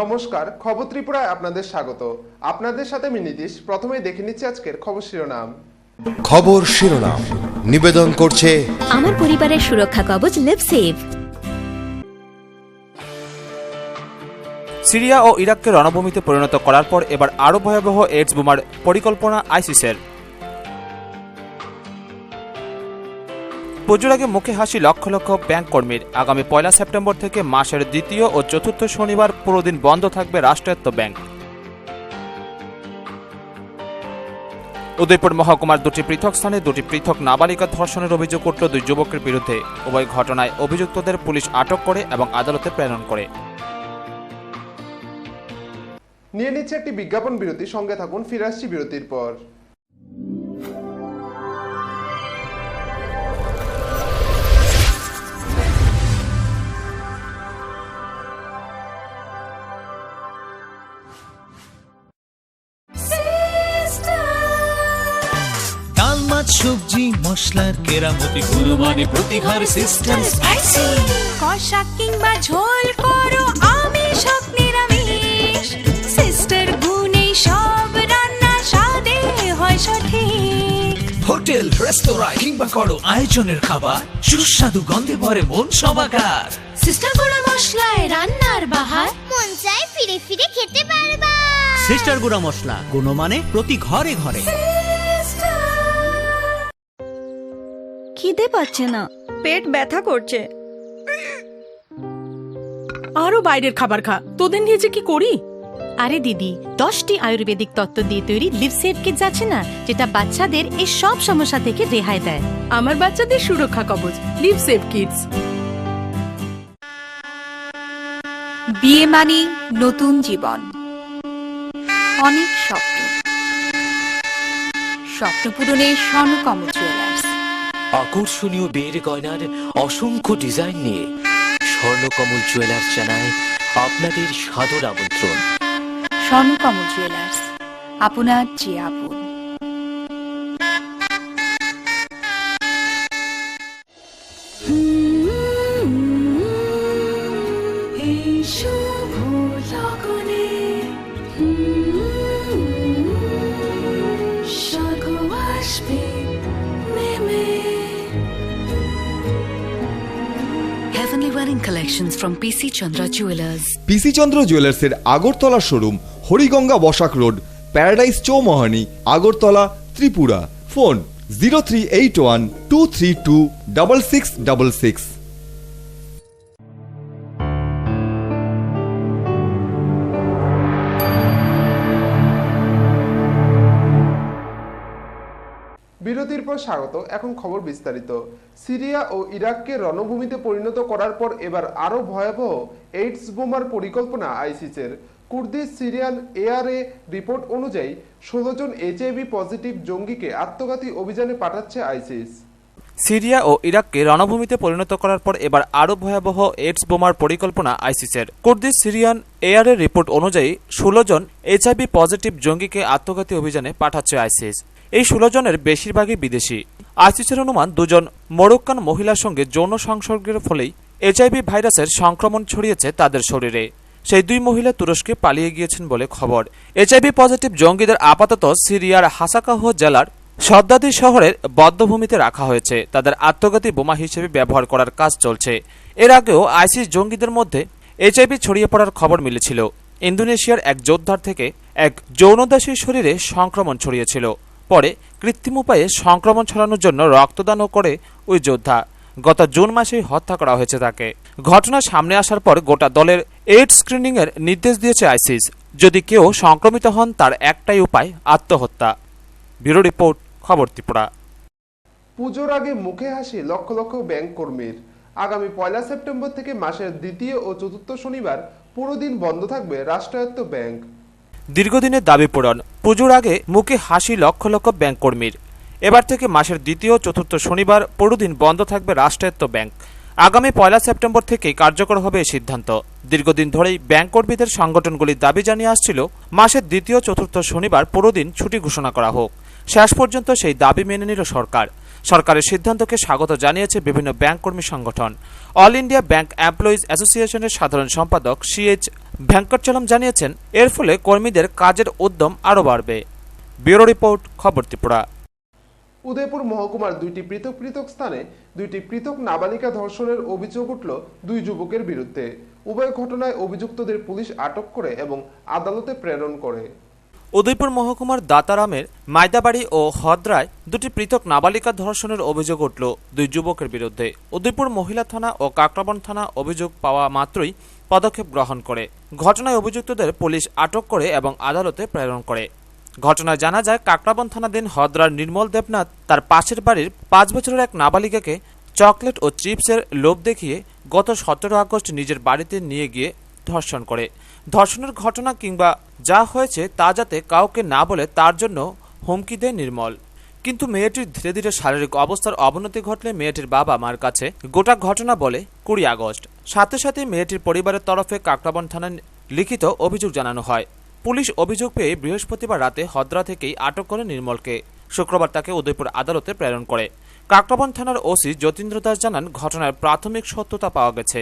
নমস্কার, খবর ত্রিপুরায় আপনাদের স্বাগত। আপনাদের সাথে আমি নীতিশ। প্রথমেই দেখে নিচ্ছি আজকের খবর শিরোনাম। খবর শিরোনাম নিবেদন করছে আমার পরিবারের সুরক্ষা কবচ লিভসেভ। সিরিয়া ও ইরাককে রণভূমিতে পরিণত করার পর এবার আরও ভয়াবহ এইডস বোমার পরিকল্পনা আইসিসের। পুজোর আগে মুখে হাসি লক্ষ লক্ষ ব্যাংক কর্মীর। আগামী 1 সেপ্টেম্বর থেকে মাসের দ্বিতীয় ও চতুর্থ শনিবার পুরো দিন বন্ধ থাকবে রাষ্ট্রায়ত্ত ব্যাংক। উদয়পুর মহকুমার দুটি পৃথক স্থানে দুটি পৃথক নাবালিকা ধর্ষণের অভিযোগ উঠল দুই যুবকের বিরুদ্ধে। উভয় ঘটনায় অভিযুক্তদের পুলিশ আটক করে এবং আদালতে প্রেরণ করে। নিয়ে নিচ্ছে একটি বিজ্ঞাপন বিরতি, সঙ্গে থাকুন, ফিরে আসছি বিরতির পর। সবজি মশলার কেরামতি গুণমানে প্রতিঘর সিস্টেম স্পাইসি। কষা কিংবা ঝোল করো আমিষ হোক নিরামিষ, সিস্টার গুণে সব রান্না স্বাদে হয় সঠিক। হোটেল রেস্তোরাঁ কিংবা করো আয়োজনের খাবার, সুস্বাদু গন্ধে ভরে মন সবাকার। সিস্টার গুঁড়া মশলায় রান্নার বাহার, মন চায় ফিরে ফিরে খেতে পারবা। সিস্টার গুঁড়া মশলা, গুণমানে প্রতি ঘরে ঘরে। খিদে পাচ্ছে না, পেট ব্যথা করছে। আরো বাইরের খাবার খা, তোদের নিয়ে যে কি করি। আরে দিদি, 10টি আয়ুর্বেদিক তত্ত্ব দিয়ে তৈরি লিভসেভ কিটস আছে না, যেটা বাচ্চাদের এই সব সমস্যা থেকে রেহাই দেয়। আমার বাচ্চাদের সুরক্ষা কবচ লিভসেভ কিডস। বিয়ে মানে নতুন জীবন, অনেক স্বপ্ন, স্বপ্ন পূরণে স্বর্ণকমল জুয়েলার্স। আকর্ষণীয় বিয়ের গয়নার অসংখ্য ডিজাইন নিয়ে স্বর্ণকমল জুয়েলার্স জানায় আপনাদের সাদর আমন্ত্রণ। স্বর্ণকমল জুয়েলার্স, আপনার যে আপন। Collections from PC Chandra Jewelers. PC Chandra জুয়েলার্সের Agartala showroom, Hariganga Basak road, paradise Chowmohani, Agartala, Tripura. Phone 038123266666। বিরতির পর স্বাগত। এখন খবর বিস্তারিত। সিরিয়া ও ইরাককে রণভূমিতে পরিণত করার পর এবার আরও ভয়াবহ এইডস বোমার পরিকল্পনা আইসিসের। কুর্দিশ সিরিয়ান এআরএ রিপোর্ট অনুযায়ী 16 জন এইচআইভি পজিটিভ জঙ্গিকে আত্মঘাতী অভিযানে পাঠাচ্ছে আইসিস। সিরিয়া ও ইরাককে রণভূমিতে পরিণত করার পর এবার আরও ভয়াবহ এইডস বোমার পরিকল্পনা আইসিসের। কুর্দিশ সিরিয়ান এআরএ রিপোর্ট অনুযায়ী 16 জন এইচআইভি পজিটিভ জঙ্গিকে আত্মঘাতী অভিযানে পাঠাচ্ছে আইসিস। এই 16 জনের বেশিরভাগই বিদেশি। আইসিসের অনুমান 2 জন মরক্কান মহিলার সঙ্গে যৌন সংসর্গের ফলেই এইচআইভি ভাইরাসের সংক্রমণ ছড়িয়েছে তাদের শরীরে। সেই 2 মহিলা তুরস্কে পালিয়ে গিয়েছেন বলে খবর। এইচআইভি পজিটিভ জঙ্গিদের আপাতত সিরিয়ার হাসাকাহ জেলার সদ্দাদি শহরের বদ্ধভূমিতে রাখা হয়েছে। তাদের আত্মঘাতী বোমা হিসেবে ব্যবহার করার কাজ চলছে। এর আগেও আইসিস জঙ্গিদের মধ্যে এইচআইভি ছড়িয়ে পড়ার খবর মিলেছিল। ইন্দোনেশিয়ার এক যোদ্ধার থেকে এক যৌনদাসীর শরীরে সংক্রমণ ছড়িয়েছিল। পরে কৃত্রিম উপায়ে সংক্রমণ ছড়ানোর জন্য রক্তদানও করে ওই যোদ্ধা। গত জুন মাসেই হত্যা করা হয়েছে তাকে। ঘটনা সামনে আসার পর গোটা দলের এইডস স্ক্রিনিং এর নির্দেশ দিয়েছে আইসিস। যদি কেউ সংক্রমিত হন তার একটাই উপায়, আত্মহত্যা। ব্যুরো রিপোর্ট, খবর ত্রিপুরা। পুজোর আগে মুখে হাসি লক্ষ লক্ষ ব্যাংক কর্মীর। আগামী 1 সেপ্টেম্বর থেকে মাসের দ্বিতীয় ও চতুর্থ শনিবার পুরো দিন বন্ধ থাকবে রাষ্ট্রায়ত্ত ব্যাংক। দীর্ঘদিনের দাবি পূরণ। পুজোর আগে মুখে হাসি লক্ষ লক্ষ ব্যাংক কর্মীর। এবার থেকে মাসের দ্বিতীয় ও চতুর্থ শনিবার পুরো দিন বন্ধ থাকবে রাষ্ট্রায়ত্ত ব্যাংক। আগামী 1 সেপ্টেম্বর থেকেই কার্যকর হবে এই সিদ্ধান্ত। দীর্ঘদিন ধরেই ব্যাংক কর্মীদের সংগঠনগুলি দাবি জানিয়ে আসছিল মাসের দ্বিতীয় চতুর্থ শনিবার পুরো দিন ছুটি ঘোষণা করা হোক। শেষ পর্যন্ত সেই দাবি মেনে নিল সরকার। সরকারের সিদ্ধান্তকে স্বাগত জানিয়েছে বিভিন্ন ব্যাংক কর্মী সংগঠন। অল ইন্ডিয়া ব্যাংক এমপ্লয়িজ অ্যাসোসিয়েশনের সাধারণ সম্পাদক সিএইচ ভেঙ্কটচলম জানিয়েছেন, এর ফলে কর্মীদের কাজের উদ্যম আরও বাড়বে। ব্যুরো রিপোর্ট, খবর ত্রিপুরা। উদয়পুর মহকুমার দুইটি পৃথক পৃথক স্থানে দুইটি পৃথক নাবালিকা ধর্ষণের অভিযোগ উঠল দুই যুবকের বিরুদ্ধে। উভয় ঘটনায় অভিযুক্তদের পুলিশ আটক করে এবং আদালতে প্রেরণ করে। উদয়পুর মহকুমার দাতারামের মাইদাবাড়ি ও হদ্রায় দুটি পৃথক নাবালিকা ধর্ষণের অভিযোগ উঠল দুই যুবকের বিরুদ্ধে। উদয়পুর মহিলা থানা ও কাকরাবন থানা অভিযোগ পাওয়া মাত্রই পদক্ষেপ গ্রহণ করে। ঘটনায় অভিযুক্তদের পুলিশ আটক করে এবং আদালতে প্রেরণ করে। ঘটনায় জানা যায়, কাকরাবন থানাধীন হদ্রার নির্মল দেবনাথ তার পাশের বাড়ির 5 বছরের এক নাবালিকাকে চকলেট ও চিপসের লোভ দেখিয়ে গত 17 আগস্ট নিজের বাড়িতে নিয়ে গিয়ে ধর্ষণ করে। ধর্ষণের ঘটনা কিংবা যা হয়েছে তা যাতে কাউকে না বলে তার জন্য হুমকি দেয় নির্মল। কিন্তু মেয়েটির ধীরে ধীরে শারীরিক অবস্থার অবনতি ঘটলে মেয়েটির বাবা মার কাছে গোটা ঘটনা বলে 20 আগস্ট। সাথে সাথে মেয়েটির পরিবারের তরফে কাকরাবন থানায় লিখিত অভিযোগ জানানো হয়। পুলিশ অভিযোগ পেয়ে বৃহস্পতিবার রাতে হদ্রা থেকেই আটক করে নির্মলকে। শুক্রবার তাকে উদয়পুর আদালতে প্রেরণ করে। কাকরাবন থানার ওসি যতীন্দ্র দাস জানান, ঘটনার প্রাথমিক সত্যতা পাওয়া গেছে।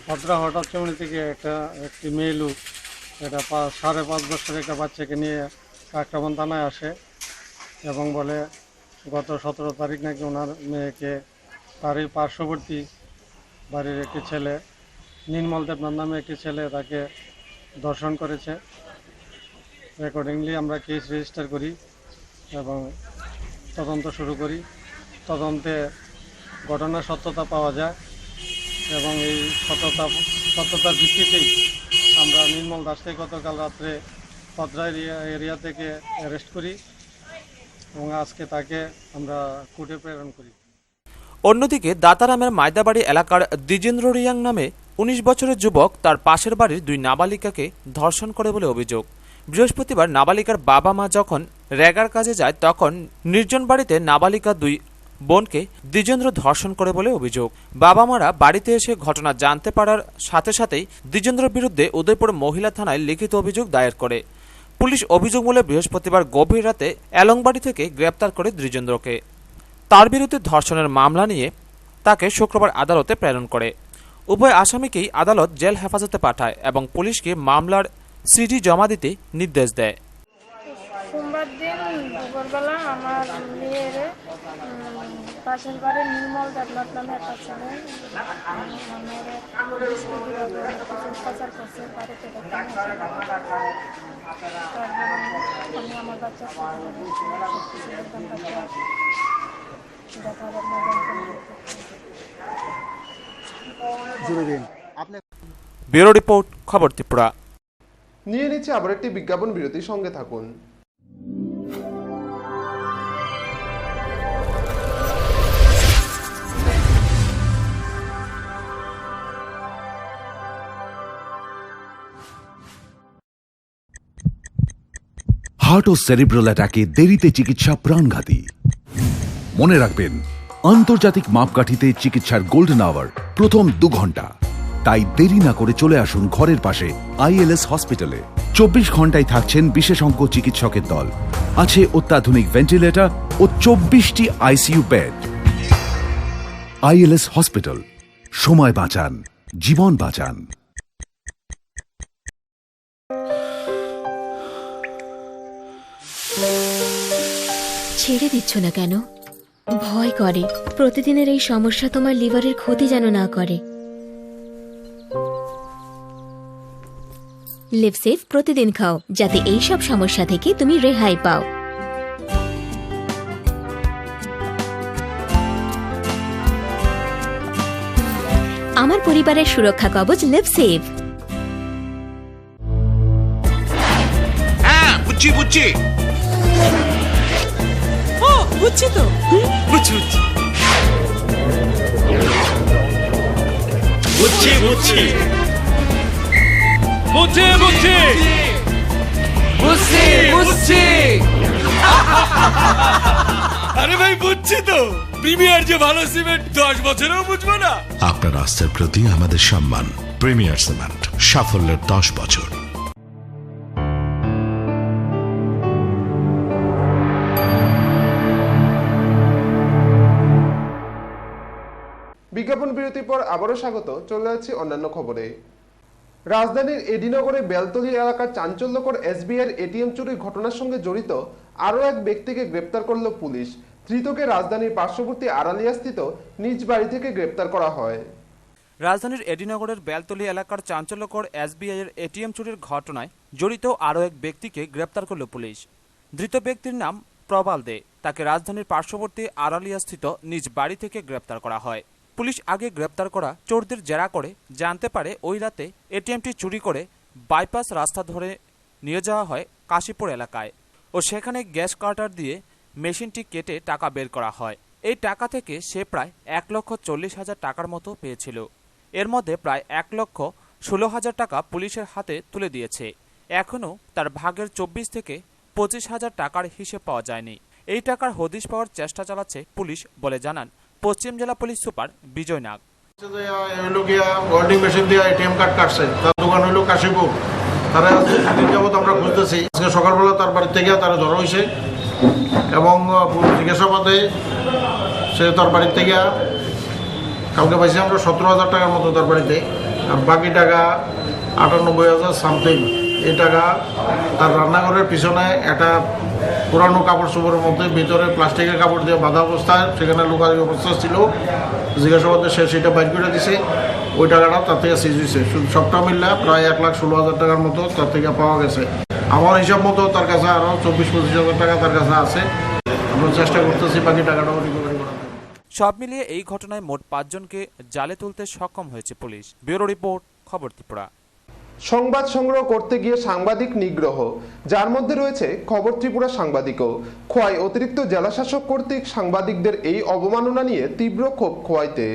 হদ্রা হঠাৎ চমড়ি থেকে একটি মেয়ে লোক এটা 5.5 বছরের একটা বাচ্চাকে নিয়ে কাকরাবন থানায় আসে এবং বলে গত 17 তারিখ নাকি ওনার মেয়েকে তারই পার্শ্ববর্তী বাড়ির একটি ছেলে নির্মল দেবনাথ নামে একটি ছেলে তাকে ধর্ষণ করেছে। অ্যাকর্ডিংলি আমরা কেস রেজিস্টার করি এবং তদন্ত শুরু করি। তদন্তে ঘটনার সত্যতা পাওয়া যায় এবং এই সত্যতার ভিত্তিতেই আমরা নির্মল দাসকে গতকাল রাত্রে হদ্রা এরিয়া থেকে অ্যারেস্ট করি এবং আজকে তাকে আমরা কোর্টে প্রেরণ করি। অন্যদিকে দাতারামের মাইদাবাড়ি এলাকার দ্বিজেন্দ্র রিয়াং নামে 19 বছরের যুবক তার পাশের বাড়ির 2 নাবালিকাকে ধর্ষণ করে বলে অভিযোগ। বৃহস্পতিবার নাবালিকার বাবা মা যখন রেগার কাজে যায় তখন নির্জন বাড়িতে নাবালিকা 2 বোনকে দ্বিজেন্দ্র ধর্ষণ করে বলে অভিযোগ। বাবা মারা বাড়িতে এসে ঘটনা জানতে পারার সাথে সাথেই দ্বিজেন্দ্রের বিরুদ্ধে উদয়পুর মহিলা থানায় লিখিত অভিযোগ দায়ের করে। পুলিশ অভিযোগ মূলে বৃহস্পতিবার গভীর রাতে এলংবাড়ি থেকে গ্রেপ্তার করে দ্বিজেন্দ্রকে। তার বিরুদ্ধে ধর্ষণের মামলা নিয়ে তাকে শুক্রবার আদালতে প্রেরণ করে। উভয় আসামিকেই আদালত জেল হেফাজতে পাঠায় এবং পুলিশকে মামলার সিডি জমা দিতে নির্দেশ দেয়। সোমবার দিন দুপুরবেলা আমার মেয়ের পাশের বাড়ির নির্মল দেবনাথ নামে একটা ছেলে পাচার করছে বাড়িতে। আমি আমার বাচ্চা ব্যুরো রিপোর্ট, খবর ত্রিপুরা। নিয়ে নিচ্ছে আবার একটি বিজ্ঞাপন বিরতি, সঙ্গে থাকুন। হার্ট ও সেরিব্রাল অ্যাটাকে দেরিতে চিকিৎসা প্রাণঘাতী। মনে রাখবেন, আন্তর্জাতিক মাপকাঠিতে চিকিৎসার গোল্ডেন আওয়ার প্রথম 2 ঘন্টা। তাই দেরি না করে চলে আসুন ঘরের পাশে ILS হসপিটালে। 24 ঘন্টায় থাকছেন বিশেষজ্ঞ চিকিৎসকের দল। আছে অত্যাধুনিক ভেন্টিলেটর ও 24টি ICU বেড। ILS হসপিটাল, সময় বাঁচান, জীবন বাঁচান। ছেড়ে দিচ্ছ না কেন? ভয় করে প্রতিদিনের এই সমস্যা তোমার লিভারের ক্ষতি যেন না করে। লিভসেভ প্রতিদিন খাও যাতে এই সব সমস্যা থেকে তুমি রেহাই পাও। আমার পরিবারের সুরক্ষা কবচ লিভসেভ। হ্যাঁ, বুঝছি বুঝছি তো বুঝছি বুঝছি বুঝছি বুঝছি বুঝছি বুঝছি বুঝছি আরে ভাই বুঝছি তো, প্রিমিয়ার যে ভালো সিমেন্ট 10 বছরেও বুঝবো না। আপনার আস্থার প্রতি আমাদের সম্মান। প্রিমিয়ার সিমেন্ট, সাফল্যের 10 বছর। বিজ্ঞাপন বিরতির পর আবারও স্বাগত। চলে যাচ্ছি অন্যান্য খবরে। রাজধানীর এডিনগরে বেলতলী এলাকার চাঞ্চল্যকর এসবিআইয়ের এটিএম চুরির ঘটনার সঙ্গে জড়িত আরও এক ব্যক্তিকে গ্রেপ্তার করল পুলিশ। ধৃতকে রাজধানীর পার্শ্ববর্তী আড়ালিয়াস্থিত নিজ বাড়ি থেকে গ্রেপ্তার করা হয়। রাজধানীর এডিনগরের বেলতলী এলাকার চাঞ্চল্যকর এসবিআইয়ের এটিএম চুরির ঘটনায় জড়িত আরও এক ব্যক্তিকে গ্রেপ্তার করল পুলিশ। ধৃত ব্যক্তির নাম প্রবাল দে। তাকে রাজধানীর পার্শ্ববর্তী আড়ালিয়াস্থিত নিজ বাড়ি থেকে গ্রেপ্তার করা হয়। পুলিশ আগে গ্রেপ্তার করা চোরদের জেরা করে জানতে পারে ওই রাতে এটিএমটি চুরি করে বাইপাস রাস্তা ধরে নিয়ে যাওয়া হয় কাশীপুর এলাকায় ও সেখানে গ্যাস কাটার দিয়ে মেশিনটি কেটে টাকা বের করা হয়। এই টাকা থেকে সে প্রায় 1,40,000 টাকার মতো পেয়েছিল। এর মধ্যে প্রায় 1,16,000 টাকা পুলিশের হাতে তুলে দিয়েছে। এখনও তার ভাগের 24 থেকে 25,000 টাকার হিসেব পাওয়া যায়নি। এই টাকার হদিশ পাওয়ার চেষ্টা চালাচ্ছে পুলিশ বলে জানান পশ্চিম জেলা পুলিশ সুপার বিজয় নাগ। ওয়েল্ডিং মেশিন দিয়ে এটিএম কার্ড কাটছে, তার দোকান হইল কাশীপুর। তারা দুদিন যাবত আমরা খুঁজতেছি। আজকে সকালবেলা তার বাড়ি থেকে তারা ধরা হয়েছে এবং জিজ্ঞাসাবাদে সে তার বাড়ির থেকে কালকে পাইছি আমরা 17,000 টাকার মতো তার বাড়িতে, আর বাকি টাকা 98,000 সামথিং। এই টাকা তার রান্নাঘরের পিছনে একটা পুরানো কাপড় চোপড়ের মধ্যে ভিতরে প্লাস্টিকের কাপড় দিয়ে বাঁধা অবস্থায় সেখানে লুকানো অবস্থা ছিল। জিজ্ঞাসাবাদে সে সেটা বাইর করে দিছে। ওই টাকাটা তার থেকে সিজ হয়েছে। সবটা মিললে প্রায় 1,16,000 টাকার মতো তার থেকে পাওয়া গেছে। আমার হিসাব মতো তার কাছে আরও 24-25,000 টাকা তার কাছে আছে। আমরা চেষ্টা করতেছি বাকি টাকাটাও রিকভারি করার। সব মিলিয়ে এই ঘটনায় মোট 5 জনকে জালে তুলতে সক্ষম হয়েছে পুলিশ। ব্যুরো রিপোর্ট, খবর ত্রিপুরা। সংবাদ সংগ্রহ করতে গিয়ে সাংবাদিক নিগ্রহ, যার মধ্যে রয়েছে খবর ত্রিপুরা সাংবাদিকও। খোয়াই অতিরিক্ত জেলাশাসক কর্তৃক সাংবাদিকদের এই অবমাননা নিয়ে তীব্র ক্ষোভ খোয়াইতে।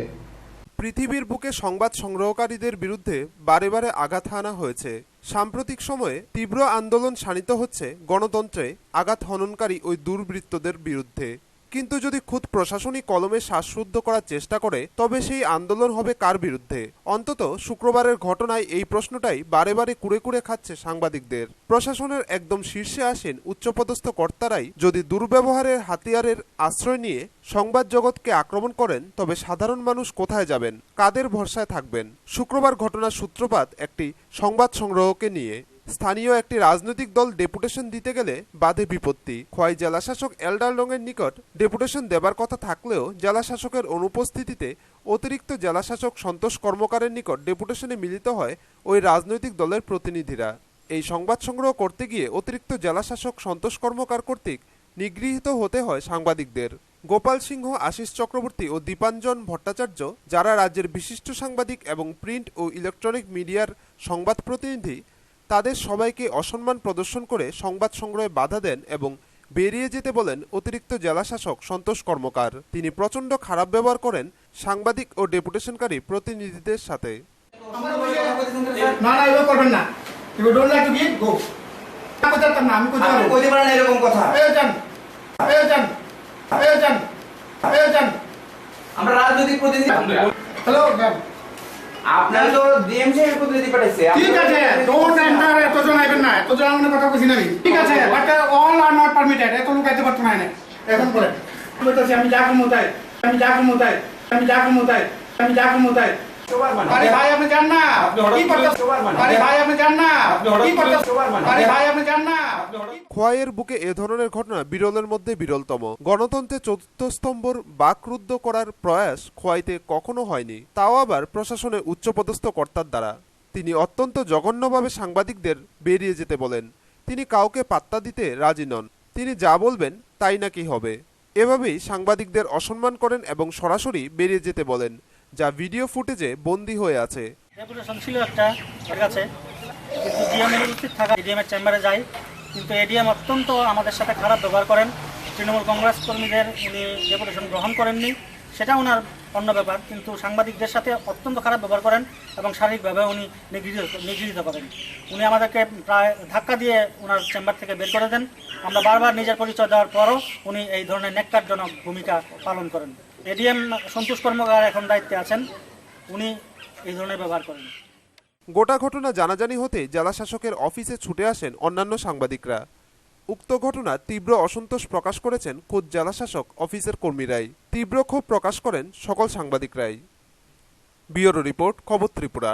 পৃথিবীর বুকে সংবাদ সংগ্রহকারীদের বিরুদ্ধে বারে বারে আঘাত হানা হয়েছে। সাম্প্রতিক সময়ে তীব্র আন্দোলন শানিত হচ্ছে গণতন্ত্রে আঘাত হননকারী ওই দুর্বৃত্তদের বিরুদ্ধে। কিন্তু যদি খুদ প্রশাসনিক কলমে শ্বাসরুদ্ধ করার চেষ্টা করে তবে সেই আন্দোলন হবে কার বিরুদ্ধে? অন্তত শুক্রবারের ঘটনায় এই প্রশ্নটাই বারে বারে কুড়ে কুড়ে খাচ্ছে সাংবাদিকদের। প্রশাসনের একদম শীর্ষে আসেন উচ্চপদস্থ কর্তারাই যদি দুর্ব্যবহারের হাতিয়ারের আশ্রয় নিয়ে সংবাদ জগৎকে আক্রমণ করেন তবে সাধারণ মানুষ কোথায় যাবেন, কাদের ভরসায় থাকবেন? শুক্রবার ঘটনার সূত্রপাত একটি সংবাদ সংগ্রহকে নিয়ে। স্থানীয় একটি রাজনৈতিক দল ডেপুটেশন দিতে গেলে বাধে বিপত্তি। খোয়াই জেলাশাসক এলডার লংয়ের নিকট ডেপুটেশন দেবার কথা থাকলেও জেলাশাসকের অনুপস্থিতিতে অতিরিক্ত জেলাশাসক সন্তোষ কর্মকারের নিকট ডেপুটেশনে মিলিত হয় ওই রাজনৈতিক দলের প্রতিনিধিরা। এই সংবাদ সংগ্রহ করতে গিয়ে অতিরিক্ত জেলাশাসক সন্তোষ কর্মকার কর্তৃক নিগৃহীত হতে হয় সাংবাদিকদের। গোপাল সিংহ, আশিস চক্রবর্তী ও দীপাঞ্জন ভট্টাচার্য, যারা রাজ্যের বিশিষ্ট সাংবাদিক এবং প্রিন্ট ও ইলেকট্রনিক মিডিয়ার সংবাদ প্রতিনিধি, তাদের সবাইকে অসম্মান প্রদর্শন করে সংবাদ সংগ্রহে বাধা দেন এবং বেরিয়ে যেতে বলেন অতিরিক্ত জেলাশাসক সন্তোষ কর্মকার। তিনি প্রচণ্ড খারাপ ব্যবহার করেন সাংবাদিক ও ডেপুটেশনকারী প্রতিনিধিদের সাথে। আমরা রাজনৈতিক প্রতিনিধি, হ্যালো আপনারা তো ডিএমসি এর প্রতিনিধি পাঠাইছে। ঠিক আছে, ডোন্ট এন্টার, এতজন আইবেন না, এতজন আমরা কথা কইছি না। ঠিক আছে, but all are not permitted. এত লোক আইতে পারতো না। এখন বলেন বলতেছি আমি যা কমতাই, আমি যা কমতাই, আমি যা কমতাই, আমি যা কমতাই। আরে ভাই আপনি জান না কি করতে, আরে ভাই আপনি জান না কি করতে, আরে ভাই আপনি জান না। খোয়াইয়ের বুকে এ ধরনের ঘটনা বিরলের মধ্যে বিরলতম। গণতন্ত্রের চতুর্থ স্তম্ভর বাকরুদ্ধ করার প্রয়াস খোয়াইতে কখনো হয়নি, তাও আবার প্রশাসনের উচ্চপদস্থ কর্তার দ্বারা। তিনি অত্যন্ত জঘন্যভাবে সাংবাদিকদের বেরিয়ে যেতে বলেন। তিনি কাউকে পাত্তা দিতে রাজি নন। তিনি যা বলবেন তাই নাকি হবে। এভাবেই সাংবাদিকদের অসম্মান করেন এবং সরাসরি বেরিয়ে যেতে বলেন, যা ভিডিও ফুটেজে বন্দী হয়ে আছে। ডেপুটেশন ছিল একটা এর কাছে, কিন্তু ডিএম এর উপস্থিত থাকা ডিএম এর চেম্বারে যাই, কিন্তু এডিএম অত্যন্ত আমাদের সাথে খারাপ ব্যবহার করেন। তৃণমূল কংগ্রেস কর্মীদের উনি ডেপুটেশন গ্রহণ করেননি, সেটা ওনার অন্য ব্যাপার, কিন্তু সাংবাদিকদের সাথে অত্যন্ত খারাপ ব্যবহার করেন এবং শারীরিকভাবে উনি নিগৃহীত করেন। উনি আমাদেরকে প্রায় ধাক্কা দিয়ে ওনার চেম্বার থেকে বের করে দেন। আমরা বারবার নিজের পরিচয় দেওয়ার পরও উনি এই ধরনের ন্যাক্কারজনক ভূমিকা পালন করেন। এডিএম সন্তোষ কর্মকার এখন দায়িত্বে আছেন, উনি এই ধরনের ব্যবহার করেন। গোটা ঘটনা জানাজানি হতে জেলাশাসকের অফিসে ছুটে আসেন অন্যান্য সাংবাদিকরা। উক্ত ঘটনার তীব্র অসন্তোষ প্রকাশ করেছেন খোদ জেলাশাসক অফিসের কর্মীরাই। তীব্র ক্ষোভ প্রকাশ করেন সকল সাংবাদিকরাই। ব্যুরো রিপোর্ট, খবর ত্রিপুরা।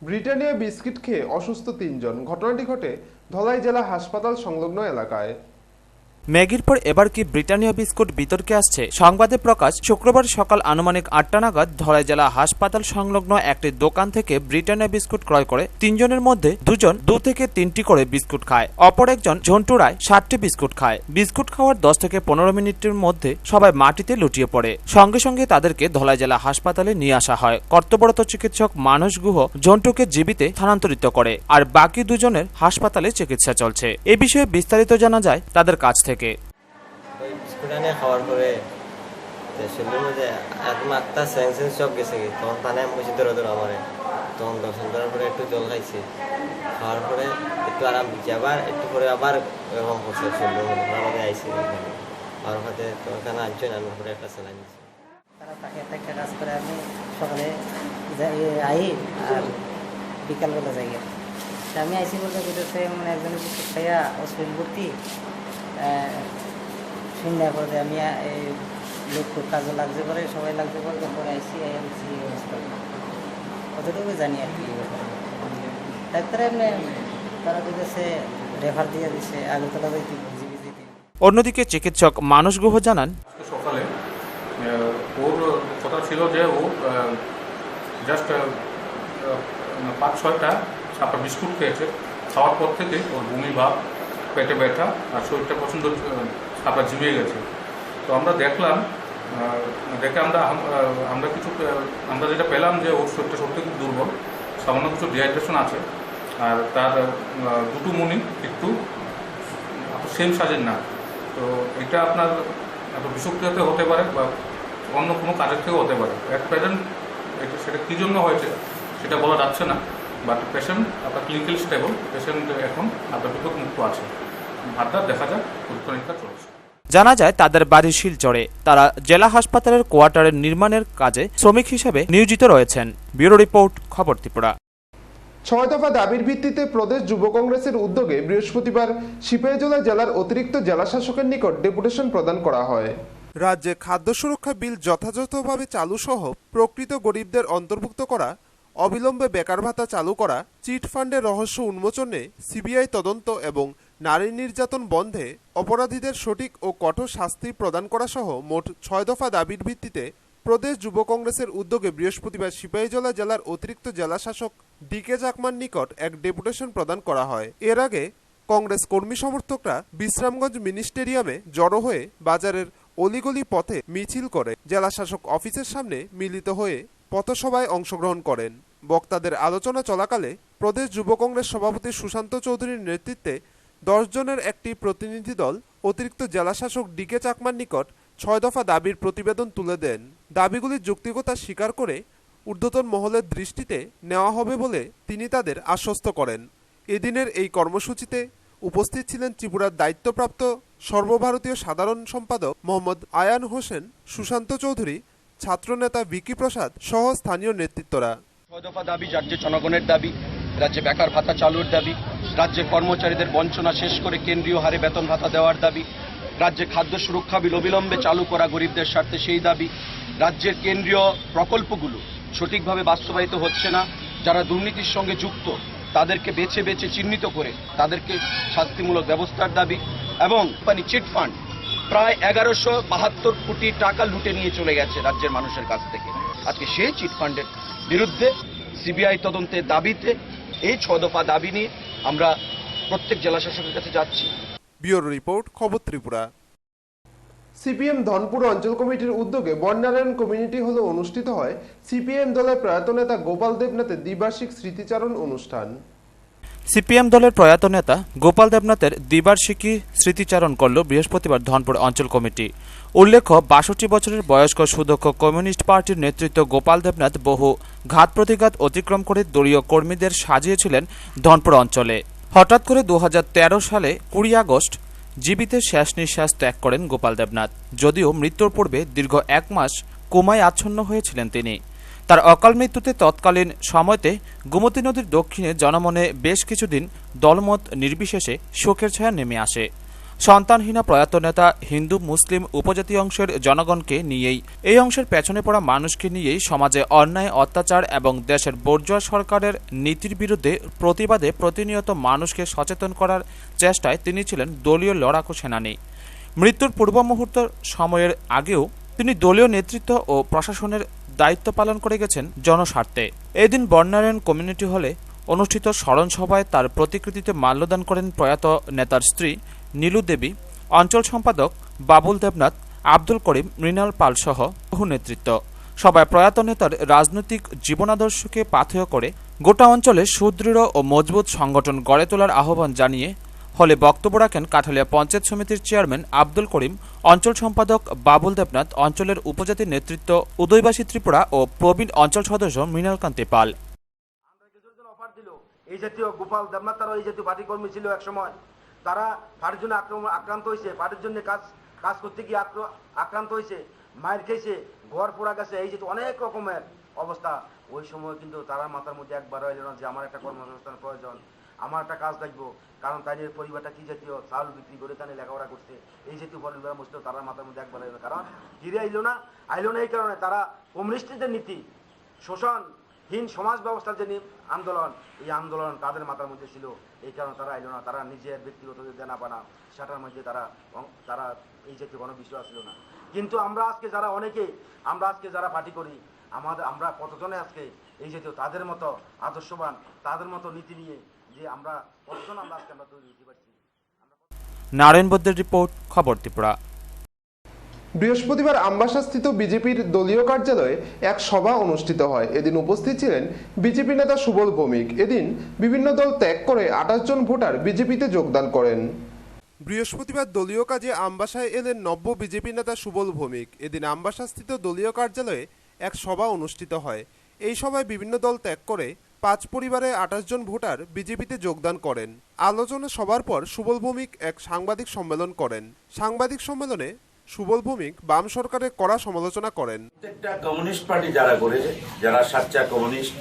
ব্রিটানিয়া বিস্কিট খেয়ে অসুস্থ 3 জন। ঘটনাটি ঘটে ধলাই জেলা হাসপাতাল সংলগ্ন এলাকায়। ম্যাগির পর এবার কি ব্রিটানিয়া বিস্কুট বিতর্কে আসছে? সংবাদে প্রকাশ শুক্রবার সকাল আনুমানিক 8টা নাগাদ ধলাই জেলা হাসপাতাল সংলগ্ন একটি দোকান থেকে ব্রিটানিয়া বিস্কুট ক্রয় করে 3 জনের মধ্যে 2 জন 2 থেকে 3টি করে বিস্কুট খায়। অপর একজন ঝন্টু রায় 60টি বিস্কুট খায়। বিস্কুট খাওয়ার 10 থেকে 15 মিনিটের মধ্যে সবাই মাটিতে লুটিয়ে পড়ে। সঙ্গে সঙ্গে তাদেরকে ধলাই জেলা হাসপাতালে নিয়ে আসা হয়। কর্তব্যরত চিকিৎসক মানস গুহ ঝন্টুকে জীবিতে স্থানান্তরিত করে, আর বাকি 2 জনের হাসপাতালে চিকিৎসা চলছে। এ বিষয়ে বিস্তারিত জানা যায় তাদের কাছ থেকে। খাওয়ার পরে শুনলাম যে একদম একটা সেন্স সব গেছে, তখন তানে বসে ধরে ধরে আমার, তখন দর্শন করার পরে একটু জল খাইছে, খাওয়ার পরে একটু আরাম দিচ্ছে, আবার একটু পরে আবার এরকম করছে শুনলাম আমাদের আইসি আর হাতে তো এখানে আনছে না, আমার পরে একটা সেলাই নিচ্ছে। তারা তাকে একটা কাজ করে, আমি সকালে আই আর বিকালবেলা যাই। আমি আইসি বলতে বুঝেছে মানে একজনের বিস্কুট খাইয়া হসপিটাল ভর্তি শুনলে পরে আমি লোক কাজও লাগছে পরে, সবাই লাগছে পরে, তারপরে আইসি আইসি অবস্থা কতটুকু জানি আর কি। ডাক্তার এমনি তারা বুঝেছে রেফার দিয়ে দিছে আগরতলা যাইতে। অন্যদিকে চিকিৎসক মানস গুহ জানান, সকালে ওর কথা ছিল যে ও জাস্ট 5-6টা আপনার বিস্কুট খেয়েছে। খাওয়ার পর থেকে ওর বমি ভাব, পেটে ব্যথা আর শরীরটা প্রচণ্ড আপনার ঝিমিয়ে গেছে। তো আমরা দেখলাম, দেখে আমরা কিছু আমরা যেটা পেলাম যে ওর শরীরটা সত্যি খুব দুর্বল, সামান্য কিছু ডিহাইড্রেশন আছে, আর তার দুটো মনি একটু সেম সাজের না। তো এটা আপনার বিষক্রিয়াতে হতে পারে বা অন্য কোনো কাজের থেকেও হতে পারে। অ্যাট প্রেজেন্ট সেটা কী জন্য হয়েছে সেটা বলা যাচ্ছে না, বাট পেশেন্ট আপনার ক্লিনিক্যাল স্টেবল, পেশেন্ট এখন আপনার বিপদমুক্ত আছে। ভাবটা দেখা যাক, পরীক্ষা চলছে। জানা যায় তাদের বাড়ি শিলচরে। তারা জেলা হাসপাতালের কোয়ার্টারের নির্মাণের কাজে শ্রমিক হিসেবে নিয়োজিত রয়েছেন। ব্যুরো রিপোর্ট, খবর ত্রিপুরা। 6 দফা দাবির ভিত্তিতে প্রদেশ যুব কংগ্রেসের উদ্যোগে বৃহস্পতিবার সিপাহীজলা জেলার অতিরিক্ত জেলা শাসকের নিকট ডেপুটেশন প্রদান করা হয়। রাজ্যে খাদ্য সুরক্ষা বিল যথাযথভাবে চালু সহ প্রকৃত গরিবদের অন্তর্ভুক্ত করা, অবিলম্বে বেকার ভাতা চালু করা, চিট ফান্ডের রহস্য উন্মোচনে সিবিআই তদন্ত এবং নারী নির্যাতন বন্ধে অপরাধীদের সঠিক ও কঠোর শাস্তি প্রদান করা সহ মোট 6 দফা দাবির ভিত্তিতে প্রদেশ যুব কংগ্রেসের উদ্যোগে বৃহস্পতিবার সিপাহীজলা জেলার অতিরিক্ত জেলা শাসক ডিকে চাকমার নিকট এক ডেপুটেশন প্রদান করা হয়। এর আগে কংগ্রেস কর্মী সমর্থকরা বিশ্রামগঞ্জ মিনি স্টেডিয়ামে জড়ো হয়ে বাজারের অলিগলি পথে মিছিল করে জেলা শাসক অফিসের সামনে মিলিত হয়ে পথসভায় অংশগ্রহণ করেন। বক্তাদের আলোচনা চলাকালে প্রদেশ যুব কংগ্রেস সভাপতি সুশান্ত চৌধুরীর নেতৃত্বে 10 জনের একটি প্রতিনিধি দল অতিরিক্ত জেলা শাসক ডিকে চাকমার নিকট 6 দফা দাবির প্রতিবেদন তুলে দেন। দাবিগুলির যৌক্তিকতা স্বীকার করে ঊর্ধ্বতন মহলের দৃষ্টিতে নেওয়া হবে বলে তিনি তাদের আশ্বস্ত করেন। এদিনের এই কর্মসূচিতে উপস্থিত ছিলেন ত্রিপুরার দায়িত্বপ্রাপ্ত সর্বভারতীয় সাধারণ সম্পাদক মোহাম্মদ আয়ান হোসেন, সুশান্ত চৌধুরী, ছাত্রনেতা ভিকি প্রসাদ সহ স্থানীয় নেতৃত্বরা। 6 দফা দাবি রাজ্যে জনগণের দাবি, রাজ্যে বেকার ভাতা চালুর দাবি, রাজ্যের কর্মচারীদের বঞ্চনা শেষ করে কেন্দ্রীয় হারে বেতন ভাতা দেওয়ার দাবি, রাজ্যে খাদ্য সুরক্ষা বিল অবিলম্বে চালু করা গরিবদের স্বার্থে সেই দাবি, রাজ্যের কেন্দ্রীয় প্রকল্পগুলো সঠিকভাবে বাস্তবায়িত হচ্ছে না, যারা দুর্নীতির সঙ্গে যুক্ত তাদেরকে বেছে বেছে চিহ্নিত করে তাদেরকে শাস্তিমূলক ব্যবস্থার দাবি, এবং চিট ফান্ড প্রায় 1172 কোটি টাকা লুটে নিয়ে চলে গেছে রাজ্যের মানুষের কাছ থেকে। আজকে সেই চিট ফান্ডের বিরুদ্ধে সিবিআই তদন্তের দাবিতে এই 6 দফা দাবি নিয়ে আমরা প্রত্যেক জেলা শাসকের কাছে যাচ্ছি। ব্যুরো রিপোর্ট, খবর ত্রিপুরা। সিপিএম ধনপুর অঞ্চল কমিটির উদ্যোগে বননারায়ণ কমিউনিটি হলে অনুষ্ঠিত হয় সিপিএম দলের প্রয়াত নেতা গোপাল দেবনাথের দ্বিবার্ষিক স্মৃতিচারণ অনুষ্ঠান। সিপিএম দলের প্রয়াত নেতা গোপাল দেবনাথের দ্বিবার্ষিকী স্মৃতিচারণ করল বৃহস্পতিবার ধনপুর অঞ্চল কমিটি। উল্লেখ্য, 62 বছরের বয়স্ক সুদক্ষ কমিউনিস্ট পার্টির নেতৃত্ব গোপাল দেবনাথ বহু ঘাত প্রতিঘাত অতিক্রম করে দলীয় কর্মীদের সাজিয়েছিলেন ধনপুর অঞ্চলে। হঠাৎ করে 2013 সালে 20 আগস্ট জীবিত শেষ নিঃশ্বাস ত্যাগ করেন গোপাল দেবনাথ। যদিও মৃত্যুর পূর্বে দীর্ঘ 1 মাস কোমায় আচ্ছন্ন হয়েছিলেন তিনি। তার অকাল মৃত্যুতে তৎকালীন সময়তে গোমতী নদীর দক্ষিণে জনমনে বেশ কিছুদিন দলমত নির্বিশেষে শোকের ছায়া নেমে আসে। সন্তানহীনা প্রয়াত নেতা হিন্দু মুসলিম উপজাতি অংশের জনগণকে নিয়েই, এই অংশের পেছনে পড়া মানুষকে নিয়েই সমাজে অন্যায় অত্যাচার এবং দেশের বর্জুয়া সরকারের নীতির বিরুদ্ধে প্রতিবাদে প্রতিনিয়ত মানুষকে সচেতন করার চেষ্টায় তিনি ছিলেন দলীয় লড়াকু সেনানী। মৃত্যুর পূর্ব মুহূর্ত সময়ের আগেও তিনি দলীয় নেতৃত্ব ও প্রশাসনের দায়িত্ব পালন করে গেছেন জনস্বার্থে। এদিন বর্ণারায়ণ কমিউনিটি হলে অনুষ্ঠিত স্মরণ সভায় তার প্রতিকৃতিতে মাল্যদান করেন প্রয়াত নেতার স্ত্রী নীলু দেবী, অঞ্চল সম্পাদক বাবুল দেবনাথ, আব্দুল করিম, মৃণাল পাল সহ বহু নেতৃত্ব। সবাই প্রয়াত নেতার রাজনৈতিক জীবনাদর্শকে পাথেয় করে গোটা অঞ্চলে সুদৃঢ় ও মজবুত সংগঠন গড়ে তোলার আহ্বান জানিয়ে হলে বক্তব্য রাখেন কাঠালিয়া পঞ্চায়েত সমিতির চেয়ারম্যান আব্দুল করিম, অঞ্চল সম্পাদক বাবুল দেবনাথ, অঞ্চলের উপজাতি নেতৃত্ব উদয়বাসী ত্রিপুরা ও প্রবীণ অঞ্চল সদস্য মৃণালকান্তি পাল। এই জাতীয় গোপাল দেবনাথ তারা এই জাতীয় পার্টি কর্মী ছিল এক সময়, তারা পার্টির জন্য আক্রান্ত হয়েছে, পার্টির জন্য কাজ করতে গিয়ে আক্রান্ত হয়েছে, মায়ের খেয়েছে, ঘর পোড়া গেছে, এই জাতীয় অনেক রকমের অবস্থা। ওই সময় কিন্তু তারা মাথার মধ্যে একবার এলো না যে আমার একটা কর্মসংস্থান প্রয়োজন, আমার একটা কাজ দেখবো, কারণ তাদের পরিবারটা কি জাতীয় চাউল বিক্রি করে তাদের লেখাপড়া করছে, এই জাতীয় পরিবার মুসলে তারা মাথার মধ্যে একবার এলো, কারণ ফিরে আইলো না এই কারণে তারা কমিউনিস্টদের নীতি, শোষণহীন সমাজ ব্যবস্থার যে আন্দোলন, এই আন্দোলন তাদের মাথার মধ্যে ছিল, এই কারণে তারা আইলো না। তারা নিজের ব্যক্তিগত যে দেনাপানা সেটার মধ্যে তারা এই জাতীয় কোনো বিষয় ছিল না। কিন্তু আমরা আজকে যারা পার্টি করি, আমরা কতজনে আজকে এই জাতীয় তাদের মতো আদর্শবান, তাদের মতো নীতি নিয়ে যে আমরা কতজন আজকে আমরা তৈরি হতে পারছি। নারায়ণ বদ্দের রিপোর্ট, খবর ত্রিপুরা। বৃহস্পতিবার আমবাসাস্থিত বিজেপির দলীয় কার্যালয়ে এক সভা অনুষ্ঠিত হয়। এদিন উপস্থিত ছিলেন বিজেপি নেতা সুবল ভৌমিক। এদিন বিভিন্ন দল ত্যাগ করে 28 জন ভোটার বিজেপিতে যোগদান করেন। বৃহস্পতিবার দলীয় কাজে আমবাসায় এলেন নব্য বিজেপি নেতা সুবল ভৌমিক। এদিন আমবাসাস্থিত দলীয় কার্যালয়ে এক সভা অনুষ্ঠিত হয়। এই সভায় বিভিন্ন দল ত্যাগ করে 5 পরিবারে 28 জন ভোটার বিজেপিতে যোগদান করেন। আলোচনা সভার পর সুবল ভৌমিক এক সাংবাদিক সম্মেলন করেন। সাংবাদিক সম্মেলনে সুবল ভৌমিক বাম সরকারের কড়া সমালোচনা করেন। প্রত্যেকটা কমিউনিস্ট পার্টি যারা করেছে, যারা সাচ্চা কমিউনিস্ট,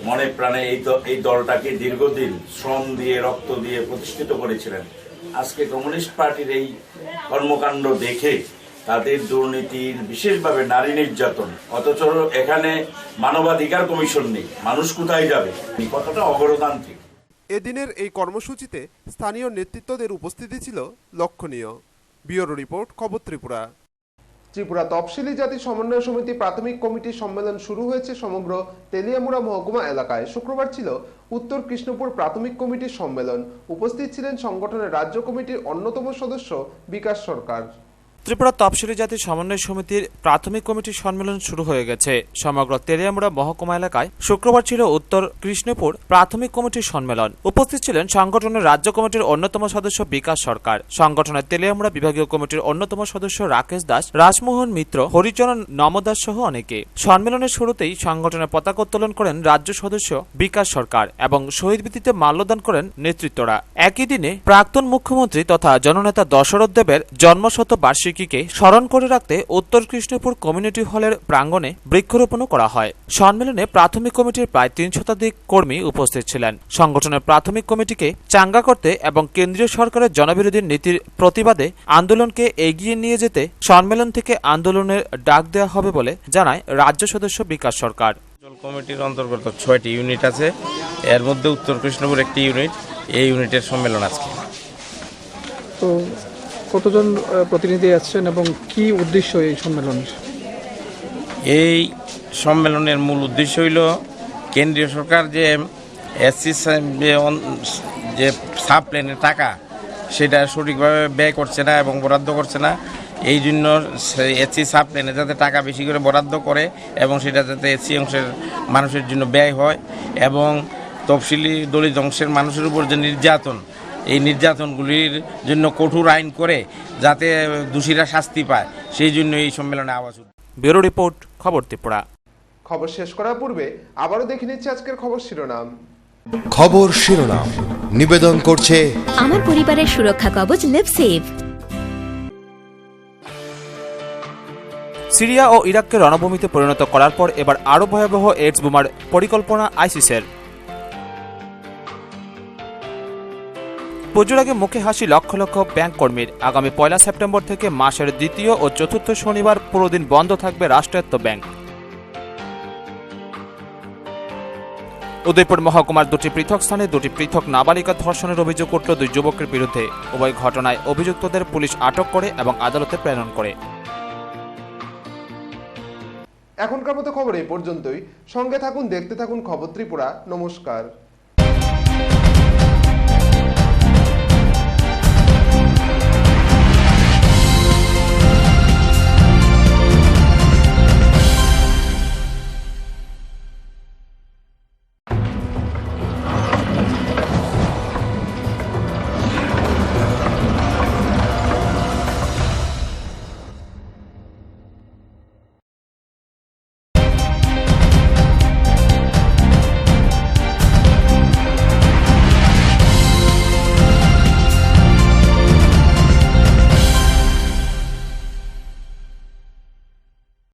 মনে প্রাণে এই দলটাকে দীর্ঘদিন শ্রম দিয়ে রক্ত দিয়ে প্রতিষ্ঠিত করেছিলেন, আজকে কমিউনিস্ট পার্টির এই কর্মকাণ্ড দেখে তাদের দুর্নীতির, বিশেষভাবে নারী নির্যাতন, অথচ এখানে মানবাধিকার কমিশন নেই, মানুষ কোথায় যাবে, এই কথাটা অগণতান্ত্রিক। এদিনের এই কর্মসূচিতে স্থানীয় নেতৃত্বদের উপস্থিতি ছিল লক্ষণীয়। ব্যুরো রিপোর্ট, খবর ত্রিপুরা। ত্রিপুরা তফসিলি জাতি সমন্বয় সমিতি প্রাথমিক কমিটির সম্মেলন শুরু হয়েছে সমগ্র তেলিয়ামুড়া মহকুমা এলাকায়। শুক্রবার ছিল উত্তর কৃষ্ণপুর প্রাথমিক কমিটির সম্মেলন। উপস্থিত ছিলেন সংগঠনের রাজ্য কমিটির অন্যতম সদস্য বিকাশ সরকার। ত্রিপুরা তফসিলি জাতি সমন্বয় সমিতির প্রাথমিক কমিটির সম্মেলন শুরু হয়ে গেছে। সমগ্র তেলিয়ামুড়া মহকুমা এলাকায় শুক্রবার ছিল উত্তর কৃষ্ণপুর প্রাথমিক কমিটির সম্মেলন। উপস্থিত ছিলেন সংগঠনের রাজ্য কমিটির অন্যতম সদস্য বিকাশ সরকার, সংগঠনের তেলিয়ামুড়া বিভাগীয় কমিটির অন্যতম সদস্য রাকেশ দাস, রাজমোহন মিত্র, হরিচরণ নমদাস সহ অনেকে। সম্মেলনের শুরুতেই সংগঠনের পতাকা উত্তোলন করেন রাজ্য সদস্য বিকাশ সরকার এবং শহীদ বেদিতে মাল্যদান করেন নেতৃত্বরা। একই দিনে প্রাক্তন মুখ্যমন্ত্রী তথা জননেতা দশরথ দেবের জন্মশতবার্ষিকীকে স্মরণ করে রাখতে উত্তর কৃষ্ণপুর কমিউনিটি হলের প্রাঙ্গণে বৃক্ষরোপণও করা হয়। সম্মেলনে প্রাথমিক কমিটির প্রায় 3 শতাধিক কর্মী উপস্থিত ছিলেন। সংগঠনের প্রাথমিক কমিটিকে চাঙ্গা করতে এবং কেন্দ্রীয় সরকারের জনবিরোধী নীতির প্রতিবাদে আন্দোলনকে এগিয়ে নিয়ে যেতে সম্মেলন থেকে আন্দোলনের ডাক দেওয়া হবে বলে জানায় রাজ্য সদস্য বিকাশ সরকার। কমিটির অন্তর্গত 6টি ইউনিট আছে, এর মধ্যে উত্তর কৃষ্ণপুর একটি ইউনিট। এই ইউনিটের সম্মেলন আজকে। তো কতজন প্রতিনিধি আসছেন এবং কি উদ্দেশ্য এই সম্মেলনের? এই সম্মেলনের মূল উদ্দেশ্য হইল কেন্দ্রীয় সরকার যে এসসি যে সাব প্ল্যানের টাকা সেটা সঠিকভাবে ব্যয় করছে না এবং বরাদ্দ করছে না। এই জন্য এসসি সাব প্ল্যানে যাতে টাকা বেশি করে বরাদ্দ করে এবং সেটা যাতে এসসি অংশের মানুষের জন্য ব্যয় হয় এবং তফসিলি দলিত অংশের মানুষের উপর যে নির্যাতন, এই নির্যাতনগুলির জন্য কঠোর আইন করে যাতে দোষীরা শাস্তি পায়, সেই জন্য এই সম্মেলনে আওয়াজ। ব্যুরো রিপোর্ট, খবর ত্রিপুরা। খবর শেষ করার পূর্বে আবারও দেখে নিচ্ছি আজকের খবর শিরোনাম। খবর শিরোনাম নিবেদন করছে আমার পরিবারের সুরক্ষা কবচ লিভসেভ। সিরিয়া ও ইরাককে রণভূমিতে পরিণত করার পর এবার আরও ভয়াবহ এইডস বোমার পরিকল্পনা আইসিসের। পুজোর আগে মুখে হাসি লক্ষ লক্ষ ব্যাংক কর্মীর। আগামী 1 সেপ্টেম্বর থেকে মাসের দ্বিতীয় ও চতুর্থ শনিবার পুরো দিন বন্ধ থাকবে রাষ্ট্রায়ত্ত ব্যাংক। উদয়পুর মহকুমার দুটি পৃথক স্থানে দুটি পৃথক নাবালিকা ধর্ষণের অভিযোগ উঠল 2 যুবকের বিরুদ্ধে। উভয় ঘটনায় অভিযুক্তদের পুলিশ আটক করে এবং আদালতে প্রেরণ করে। এখনকার মতো খবর এই পর্যন্তই। সঙ্গে থাকুন, দেখতে থাকুন খবর ত্রিপুরা। নমস্কার।